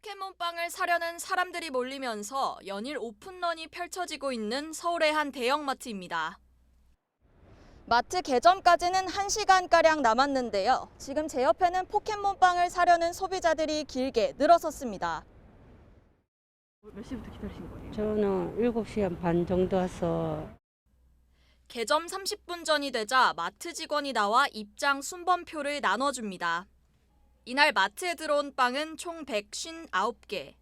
포켓몬빵을 사려는 사람들이 몰리면서 연일 오픈런이 펼쳐지고 있는 서울의 한 대형마트입니다. 마트 개점까지는 1시간가량 남았는데요. 지금 제 옆에는 포켓몬빵을 사려는 소비자들이 길게 늘어섰습니다. 몇 시부터 기다리신 거예요? 저는 7시 반 정도 와서 개점 30분 전이 되자 마트 직원이 나와 입장 순번표를 나눠줍니다. 이날 마트에 들어온 빵은 총 159개.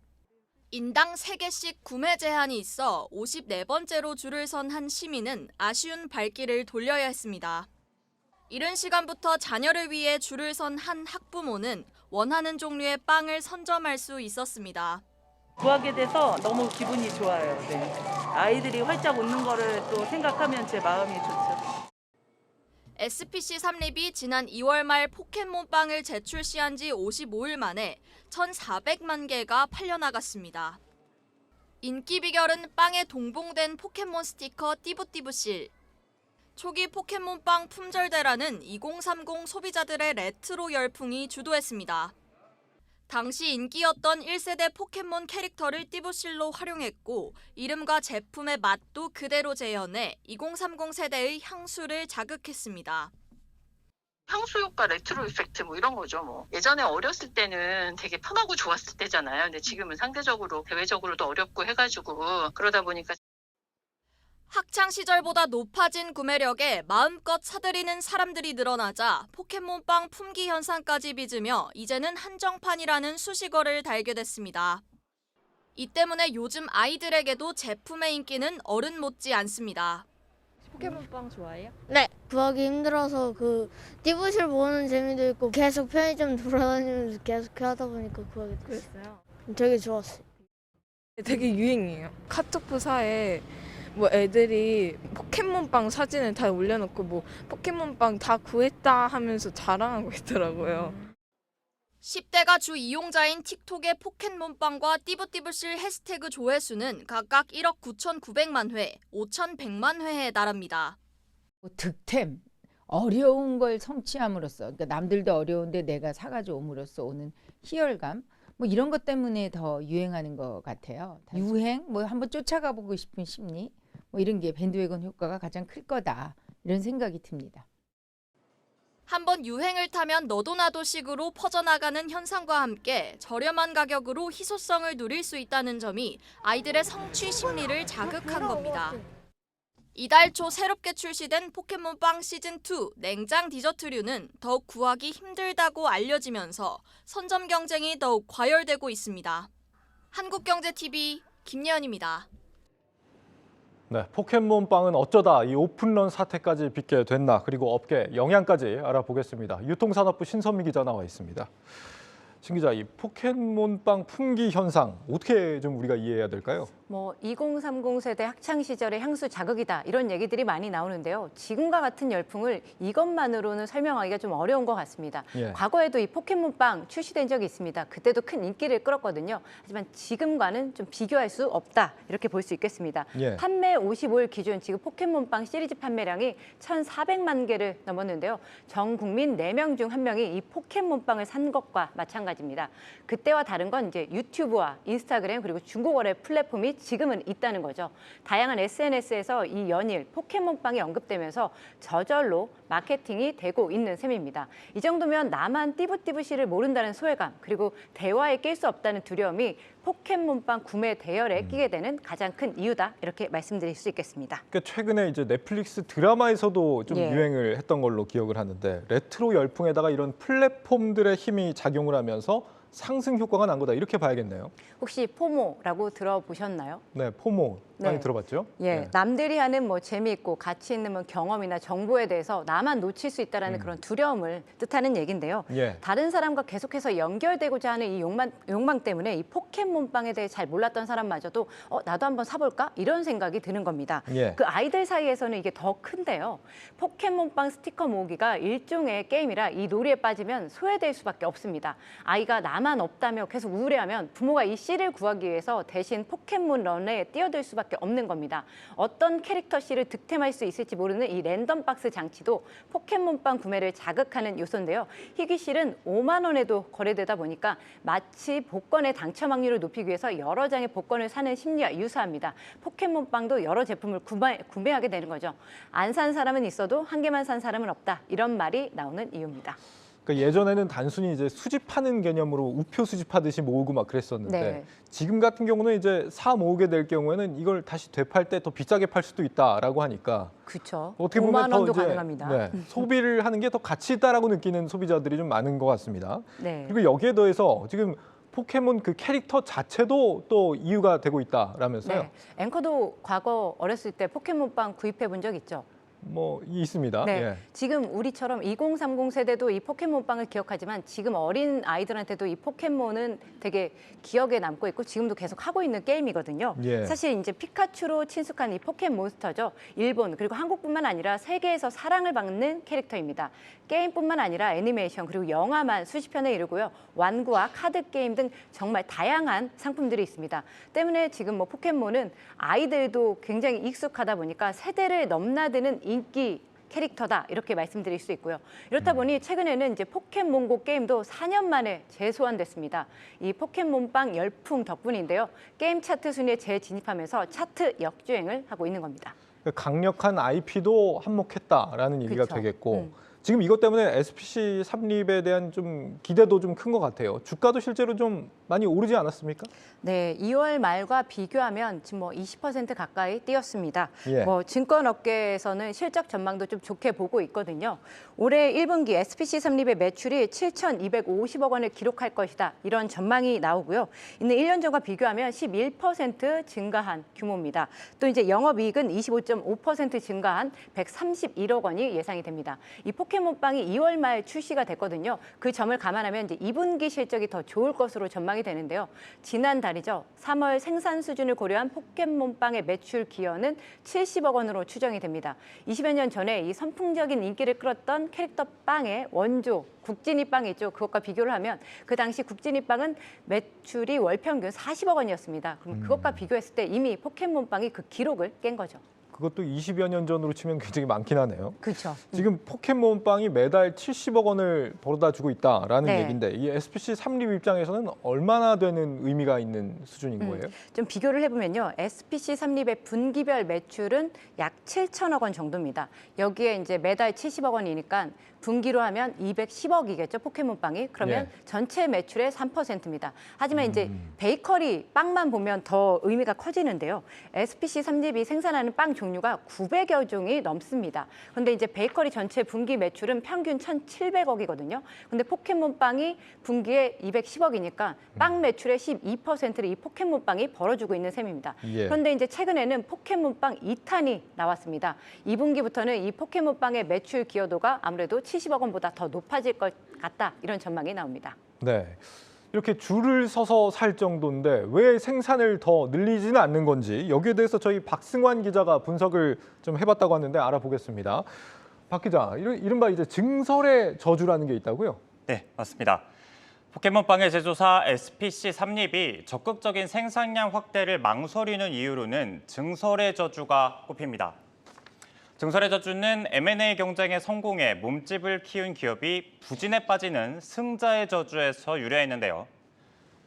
인당 3개씩 구매 제한이 있어 54번째로 줄을 선 한 시민은 아쉬운 발길을 돌려야 했습니다. 이른 시간부터 자녀를 위해 줄을 선 한 학부모는 원하는 종류의 빵을 선점할 수 있었습니다. 구하게 돼서 너무 기분이 좋아요. 네. 아이들이 활짝 웃는 거를 또 생각하면 제 마음이 좋죠. SPC 삼립이 지난 2월 말 포켓몬빵을 재출시한 지 55일 만에 1,400만 개가 팔려나갔습니다. 인기 비결은 빵에 동봉된 포켓몬 스티커 띠부띠부실. 초기 포켓몬빵 품절대라는 2030 소비자들의 레트로 열풍이 주도했습니다. 당시 인기였던 1세대 포켓몬 캐릭터를 띠부실로 활용했고 이름과 제품의 맛도 그대로 재현해 2030 세대의 향수를 자극했습니다. 향수 효과, 레트로 이펙트 뭐 이런 거죠. 뭐 예전에 어렸을 때는 되게 편하고 좋았을 때잖아요. 근데 지금은 상대적으로 대외적으로도 어렵고 해가지고 그러다 보니까 학창 시절보다 높아진 구매력에 마음껏 사들이는 사람들이 늘어나자 포켓몬빵 품귀 현상까지 빚으며 이제는 한정판이라는 수식어를 달게 됐습니다. 이 때문에 요즘 아이들에게도 제품의 인기는 어른 못지 않습니다. 포켓몬빵 좋아해요? 네, 구하기 힘들어서 띠부실 보는 재미도 있고 계속 편의점 돌아다니면서 계속 하다 보니까 구하게 됐어요. 그랬어요. 되게 좋았어요. 되게 유행이에요. 카톡 부사에 뭐 애들이 포켓몬빵 사진을 다 올려놓고 뭐 포켓몬빵 다 구했다 하면서 자랑하고 있더라고요. 10대가 주 이용자인 틱톡의 포켓몬빵과 띠부띠부실 해시태그 조회수는 각각 1억 9,900만 회, 5,100만 회에 달합니다. 득템, 어려운 걸 성취함으로써, 그러니까 남들도 어려운데 내가 사가지고 옴으로써 오는 희열감, 뭐 이런 것 때문에 더 유행하는 것 같아요. 유행, 뭐 한번 쫓아가 보고 싶은 심리, 뭐 이런 게 밴드웨건 효과가 가장 클 거다, 이런 생각이 듭니다. 한번 유행을 타면 너도 나도 식으로 퍼져나가는 현상과 함께 저렴한 가격으로 희소성을 누릴 수 있다는 점이 아이들의 성취 심리를 자극한 겁니다. 이달 초 새롭게 출시된 포켓몬빵 시즌2 냉장 디저트류는 더욱 구하기 힘들다고 알려지면서 선점 경쟁이 더욱 과열되고 있습니다. 한국경제TV 김예은입니다. 네, 포켓몬빵은 어쩌다 이 오픈런 사태까지 빚게 됐나, 그리고 업계 영향까지 알아보겠습니다. 유통산업부 신선미 기자 나와 있습니다. 신 기자, 이 포켓몬빵 품귀 현상 어떻게 좀 우리가 이해해야 될까요? 2030 세대 학창 시절의 향수 자극이다 이런 얘기들이 많이 나오는데요. 지금과 같은 열풍을 이것만으로는 설명하기가 좀 어려운 것 같습니다. 예. 과거에도 이 포켓몬빵 출시된 적이 있습니다. 그때도 큰 인기를 끌었거든요. 하지만 지금과는 좀 비교할 수 없다 이렇게 볼 수 있겠습니다. 예. 판매 55일 기준 지금 포켓몬빵 시리즈 판매량이 1,400만 개를 넘었는데요. 전 국민 4명 중 1명이 이 포켓몬빵을 산 것과 마찬가지입니다. 그때와 다른 건 이제 유튜브와 인스타그램 그리고 중고거래 플랫폼이 지금은 있다는 거죠. 다양한 SNS에서 이 연일 포켓몬빵이 언급되면서 저절로 마케팅이 되고 있는 셈입니다. 이 정도면 나만 띠부띠부실을 모른다는 소외감 그리고 대화에 낄 수 없다는 두려움이 포켓몬빵 구매 대열에 끼게 되는 가장 큰 이유다 이렇게 말씀드릴 수 있겠습니다. 그러니까 최근에 이제 넷플릭스 드라마에서도 좀 예. 유행을 했던 걸로 기억을 하는데 레트로 열풍에다가 이런 플랫폼들의 힘이 작용을 하면서 상승 효과가 난 거다, 이렇게 봐야겠네요. 혹시 포모라고 들어보셨나요? 네, 포모 많이 네. 들어봤죠? 예, 네. 남들이 하는 재미있고 가치 있는 경험이나 정보에 대해서 나만 놓칠 수 있다는 그런 두려움을 뜻하는 얘긴데요. 예. 다른 사람과 계속해서 연결되고자 하는 이 욕망 때문에 이 포켓몬빵에 대해 잘 몰랐던 사람마저도 나도 한번 사볼까? 이런 생각이 드는 겁니다. 예. 그 아이들 사이에서는 이게 더 큰데요. 포켓몬빵 스티커 모으기가 일종의 게임이라 이 놀이에 빠지면 소외될 수밖에 없습니다. 아이가 나만 없다며 계속 우울해하면 부모가 이 씨를 구하기 위해서 대신 포켓몬런에 뛰어들 수밖에 없는 겁니다. 어떤 캐릭터 씨를 득템할 수 있을지 모르는 이 랜덤 박스 장치도 포켓몬빵 구매를 자극하는 요소인데요. 희귀 씨는 5만 원에도 거래되다 보니까 마치 복권의 당첨 확률을 높이기 위해서 여러 장의 복권을 사는 심리와 유사합니다. 포켓몬빵도 여러 제품을 구매하게 되는 거죠. 안 산 사람은 있어도 한 개만 산 사람은 없다. 이런 말이 나오는 이유입니다. 그러니까 예전에는 단순히 이제 수집하는 개념으로 우표 수집하듯이 모으고 막 그랬었는데 네. 지금 같은 경우는 이제 사 모으게 될 경우에는 이걸 다시 되팔 때 더 비싸게 팔 수도 있다라고 하니까 그렇죠. 어떻게 5만 보면 더 원도 이제 가능합니다. 소비를 하는 게 더 가치 있다라고 느끼는 소비자들이 좀 많은 것 같습니다. 네. 그리고 여기에 더해서 지금 포켓몬 그 캐릭터 자체도 또 이유가 되고 있다라면서요? 네. 앵커도 과거 어렸을 때 포켓몬빵 구입해 본 적 있죠? 뭐 있습니다. 네, 예. 지금 우리처럼 2030 세대도 이 포켓몬빵을 기억하지만 지금 어린 아이들한테도 이 포켓몬은 되게 기억에 남고 있고 지금도 계속 하고 있는 게임이거든요. 예. 사실 이제 피카츄로 친숙한 이 포켓몬스터죠. 일본 그리고 한국뿐만 아니라 세계에서 사랑을 받는 캐릭터입니다. 게임뿐만 아니라 애니메이션 그리고 영화만 수십 편에 이르고요. 완구와 카드 게임 등 정말 다양한 상품들이 있습니다. 때문에 지금 뭐 포켓몬은 아이들도 굉장히 익숙하다 보니까 세대를 넘나드는 인기 캐릭터다 이렇게 말씀드릴 수 있고요. 이렇다 보니 최근에는 이제 포켓몬고 게임도 4년 만에 재소환됐습니다. 이 포켓몬빵 열풍 덕분인데요. 게임 차트 순위에 재진입하면서 차트 역주행을 하고 있는 겁니다. 강력한 IP도 한몫했다라는 얘기가 그쵸. 되겠고 지금 이것 때문에 SPC 삼립에 대한 좀 기대도 좀 큰 것 같아요. 주가도 실제로 좀 많이 오르지 않았습니까? 네, 2월 말과 비교하면 지금 뭐 20% 가까이 뛰었습니다. 예. 뭐 증권업계에서는 실적 전망도 좀 좋게 보고 있거든요. 올해 1분기 SPC 삼립의 매출이 7,250억 원을 기록할 것이다. 이런 전망이 나오고요. 이는 1년 전과 비교하면 11% 증가한 규모입니다. 또 이제 영업이익은 25.5% 증가한 131억 원이 예상이 됩니다. 이 포켓몬빵이 2월 말 출시가 됐거든요. 그 점을 감안하면 이제 2분기 실적이 더 좋을 것으로 전망이 되는데요. 지난달이죠. 3월 생산 수준을 고려한 포켓몬빵의 매출 기여는 70억 원으로 추정이 됩니다. 20여 년 전에 이 선풍적인 인기를 끌었던 캐릭터 빵의 원조 국진이 빵이 있죠. 그것과 비교를 하면 그 당시 국진이 빵은 매출이 월 평균 40억 원이었습니다. 그럼 그것과 비교했을 때 이미 포켓몬빵이 그 기록을 깬 거죠. 그것도 20여 년 전으로 치면 굉장히 많긴 하네요. 그렇죠. 지금 포켓몬빵이 매달 70억 원을 벌어다 주고 있다라는 네. 얘기인데 이 SPC 삼립 입장에서는 얼마나 되는 의미가 있는 수준인 거예요? 좀 비교를 해보면요. SPC 삼립의 분기별 매출은 약 7천억 원 정도입니다. 여기에 이제 매달 70억 원이니까 분기로 하면 210억이겠죠. 포켓몬빵이. 그러면 예. 전체 매출의 3%입니다. 하지만 이제 베이커리 빵만 보면 더 의미가 커지는데요. SPC 삼립이 생산하는 빵 종류가 900여 종이 넘습니다. 그런데 이제 베이커리 전체 분기 매출은 평균 1,700억이거든요. 근데 포켓몬빵이 분기에 210억이니까 빵 매출의 12%를 이 포켓몬빵이 벌어주고 있는 셈입니다. 예. 그런데 이제 최근에는 포켓몬빵 2탄이 나왔습니다. 2분기부터는 이 포켓몬빵의 매출 기여도가 아무래도 70억 원보다 더 높아질 것 같다. 이런 전망이 나옵니다. 네. 이렇게 줄을 서서 살 정도인데 왜 생산을 더 늘리지는 않는 건지 여기에 대해서 저희 박승환 기자가 분석을 좀 해봤다고 하는데 알아보겠습니다. 박 기자, 이른바 이제 증설의 저주라는 게 있다고요? 네, 맞습니다. 포켓몬빵의 제조사 SPC 삼립이 적극적인 생산량 확대를 망설이는 이유로는 증설의 저주가 꼽힙니다. 증설의 저주는 M&A 경쟁에 성공해 몸집을 키운 기업이 부진에 빠지는 승자의 저주에서 유래했는데요.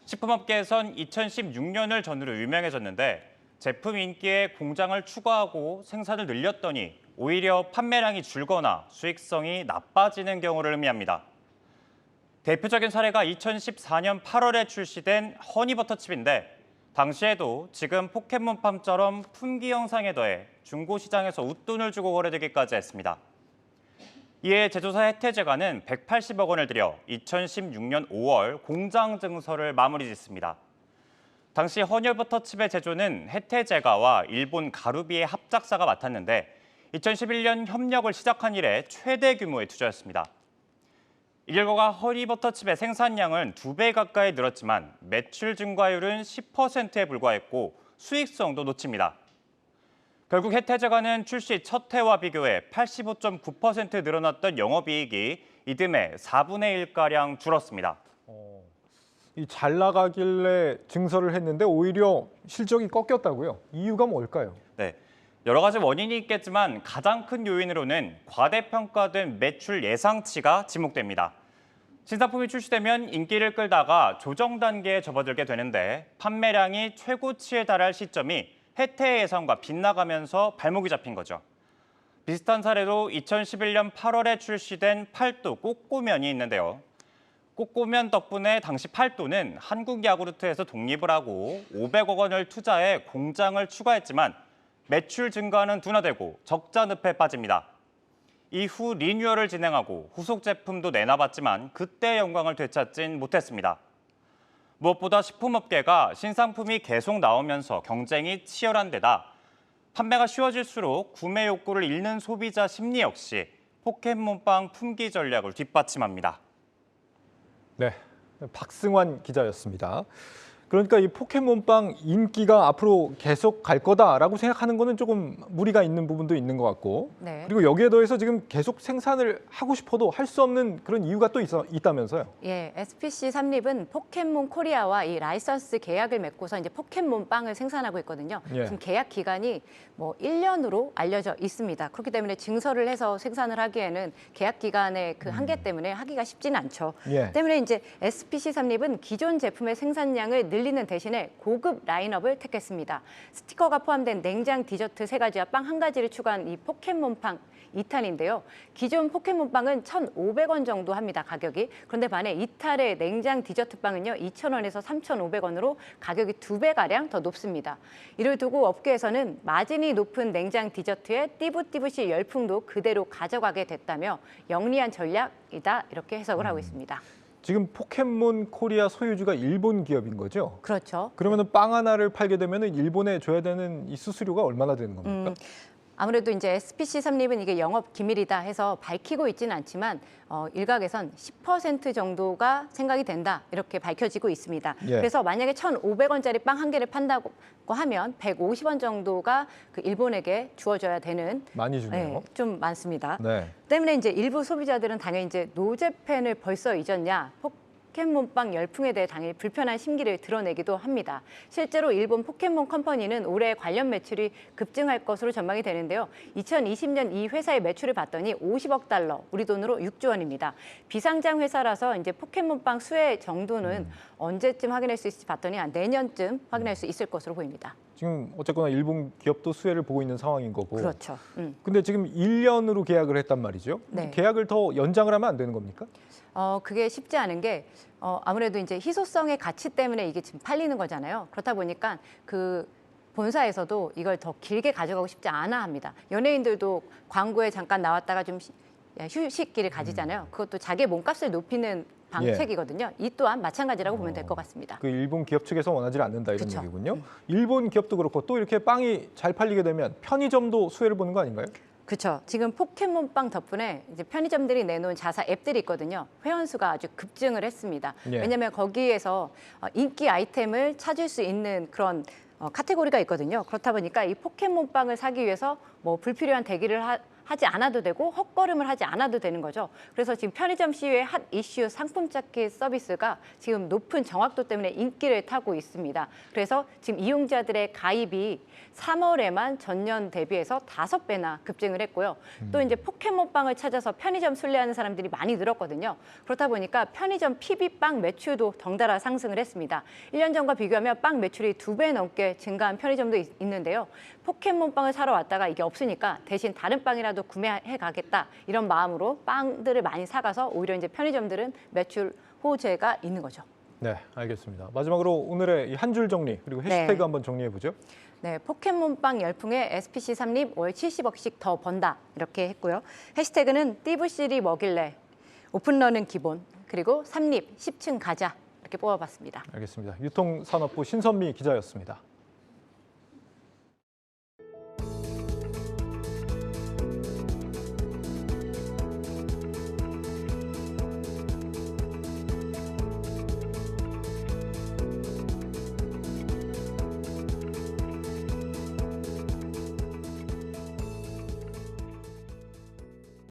식품업계에선 2016년을 전후로 유명해졌는데 제품 인기에 공장을 추가하고 생산을 늘렸더니 오히려 판매량이 줄거나 수익성이 나빠지는 경우를 의미합니다. 대표적인 사례가 2014년 8월에 출시된 허니버터칩인데 당시에도 지금 포켓몬팜처럼 품귀 영상에 더해 중고시장에서 웃돈을 주고 거래되기까지 했습니다. 이에 제조사 혜태제과는 180억 원을 들여 2016년 5월 공장 증설을 마무리 짓습니다. 당시 허니버터칩의 제조는 혜태제과와 일본 가루비의 합작사가 맡았는데 2011년 협력을 시작한 이래 최대 규모의 투자였습니다. 이 결과가 허니버터칩의 생산량은 2배 가까이 늘었지만 매출 증가율은 10%에 불과했고 수익성도 놓칩니다. 결국 혜태제과는 출시 첫 해와 비교해 85.9% 늘어났던 영업이익이 이듬해 4분의 1가량 줄었습니다. 이 잘 나가길래 증설을 했는데 오히려 실적이 꺾였다고요? 이유가 뭘까요? 네, 여러 가지 원인이 있겠지만 가장 큰 요인으로는 과대평가된 매출 예상치가 지목됩니다. 신상품이 출시되면 인기를 끌다가 조정 단계에 접어들게 되는데 판매량이 최고치에 달할 시점이 해태 예상과 빗나가면서 발목이 잡힌 거죠. 비슷한 사례로 2011년 8월에 출시된 팔도 꼬꼬면이 있는데요. 꼬꼬면 덕분에 당시 팔도는 한국야구르트에서 독립을 하고 500억 원을 투자해 공장을 추가했지만 매출 증가는 둔화되고 적자 늪에 빠집니다. 이후 리뉴얼을 진행하고 후속 제품도 내놔봤지만 그때의 영광을 되찾진 못했습니다. 무엇보다 식품업계가 신상품이 계속 나오면서 경쟁이 치열한 데다 판매가 쉬워질수록 구매 욕구를 잃는 소비자 심리 역시 포켓몬빵 품귀 전략을 뒷받침합니다. 네, 박승환 기자였습니다. 그러니까 이 포켓몬빵 인기가 앞으로 계속 갈 거다라고 생각하는 거는 조금 무리가 있는 부분도 있는 것 같고 네. 그리고 여기에 더해서 지금 계속 생산을 하고 싶어도 할 수 없는 그런 이유가 또 있다면서요? 예, SPC 삼립은 포켓몬 코리아와 이 라이선스 계약을 맺고서 이제 포켓몬 빵을 생산하고 있거든요. 예. 지금 계약 기간이 뭐 1년으로 알려져 있습니다. 그렇기 때문에 증설을 해서 생산을 하기에는 계약 기간의 그 한계 때문에 하기가 쉽지는 않죠. 예. 때문에 이제 SPC 삼립은 기존 제품의 생산량을 늘리는 대신에 고급 라인업을 택했습니다. 스티커가 포함된 냉장 디저트 3가지와 빵 1가지를 추가한 이 포켓몬빵 2탄인데요. 기존 포켓몬빵은 1,500원 정도 합니다, 가격이. 그런데 반해 이탈의 냉장 디저트빵은요, 2,000원에서 3,500원으로 가격이 2배가량 더 높습니다. 이를 두고 업계에서는 마진이 높은 냉장 디저트의 띠부띠부시 열풍도 그대로 가져가게 됐다며 영리한 전략이다, 이렇게 해석을 하고 있습니다. 지금 포켓몬 코리아 소유주가 일본 기업인 거죠? 그렇죠. 그러면은 빵 하나를 팔게 되면은 일본에 줘야 되는 이 수수료가 얼마나 되는 겁니까? 아무래도 이제 SPC 삼립은 이게 영업 기밀이다 해서 밝히고 있지는 않지만 일각에선 10% 정도가 생각이 된다 이렇게 밝혀지고 있습니다. 예. 그래서 만약에 1,500원짜리 빵 1개를 판다고 하면 150원 정도가 그 일본에게 주어져야 되는 많이 주네요. 네, 좀 많습니다. 네. 때문에 이제 일부 소비자들은 당연히 이제 노제팬을 벌써 잊었냐, 포켓몬빵 열풍에 대해 당연히 불편한 심기를 드러내기도 합니다. 실제로 일본 포켓몬 컴퍼니는 올해 관련 매출이 급증할 것으로 전망이 되는데요. 2020년 이 회사의 매출을 봤더니 50억 달러, 우리 돈으로 6조 원입니다. 비상장 회사라서 이제 포켓몬빵 수혜 정도는 언제쯤 확인할 수 있을지 봤더니 한 내년쯤 확인할 수 있을 것으로 보입니다. 지금 어쨌거나 일본 기업도 수혜를 보고 있는 상황인 거고. 그렇죠. 근데 지금 1년으로 계약을 했단 말이죠. 네. 계약을 더 연장을 하면 안 되는 겁니까? 그게 쉽지 않은 게 아무래도 이제 희소성의 가치 때문에 이게 지금 팔리는 거잖아요. 그렇다 보니까 그 본사에서도 이걸 더 길게 가져가고 싶지 않아 합니다. 연예인들도 광고에 잠깐 나왔다가 좀 휴식기를 가지잖아요. 그것도 자기 몸값을 높이는 방책이거든요. 이 또한 마찬가지라고 보면 될 것 같습니다. 그 일본 기업 측에서 원하지 않는다 이런 그쵸. 얘기군요. 일본 기업도 그렇고 또 이렇게 빵이 잘 팔리게 되면 편의점도 수혜를 보는 거 아닌가요? 그렇죠. 지금 포켓몬빵 덕분에 이제 편의점들이 내놓은 자사 앱들이 있거든요. 회원수가 아주 급증을 했습니다. 예. 왜냐하면 거기에서 인기 아이템을 찾을 수 있는 그런 카테고리가 있거든요. 그렇다 보니까 이 포켓몬빵을 사기 위해서 뭐 불필요한 대기를 하지 않아도 되고 헛걸음을 하지 않아도 되는 거죠. 그래서 지금 편의점 시위의 핫 이슈 상품 찾기 서비스가 지금 높은 정확도 때문에 인기를 타고 있습니다. 그래서 지금 이용자들의 가입이 3월에만 전년 대비해서 5배나 급증을 했고요. 또 이제 포켓몬빵을 찾아서 편의점 순례하는 사람들이 많이 늘었거든요. 그렇다 보니까 편의점 PB빵 매출도 덩달아 상승을 했습니다. 1년 전과 비교하면 빵 매출이 2배 넘게 증가한 편의점도 있는데요. 포켓몬빵을 사러 왔다가 이게 없으니까 대신 다른 빵이라도 구매해 가겠다 이런 마음으로 빵들을 많이 사가서 오히려 이제 편의점들은 매출 호재가 있는 거죠. 네, 알겠습니다. 마지막으로 오늘의 한 줄 정리 그리고 해시태그 네. 한번 정리해 보죠. 네, 포켓몬빵 열풍에 SPC 삼립 월 70억씩 더 번다 이렇게 했고요. 해시태그는 띠부실이 뭐길래, 오픈런은 기본, 그리고 삼립 10층 가자 이렇게 뽑아봤습니다. 알겠습니다. 유통산업부 신선미 기자였습니다.